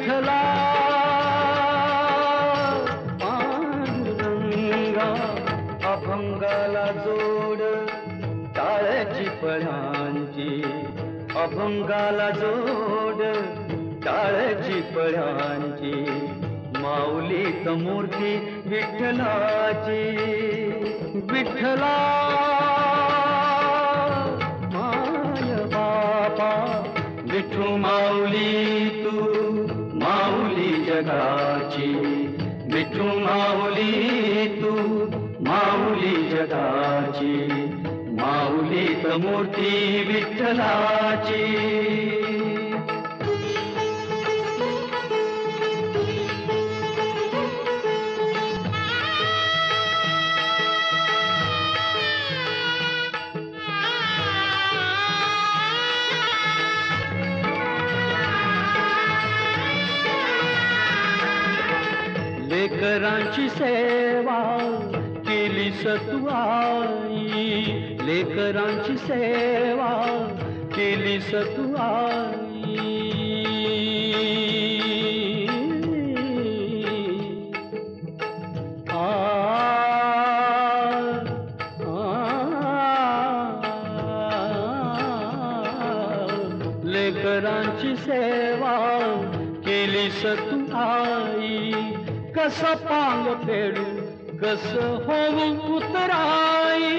विठ्ठला पांडुरंगा अभंगाला जोड टाळ्याची पळ्यांची अभंगाला जोड टाळ्याची पळ्यांची माऊलीत मूर्ती विठ्ठलाची विठ्ठला माय बापा विठू माऊली तू माऊली जगाची विठू माऊली तू माऊली जगाची माऊलीत मूर्ती विठ्ठलाची लेकरांची सेवा केलीस तू आई लेकरांची सेवा केलीस तू आई लेकरांची सेवा केलीस तू आई कस पांग फेडू कस होऊ उतराई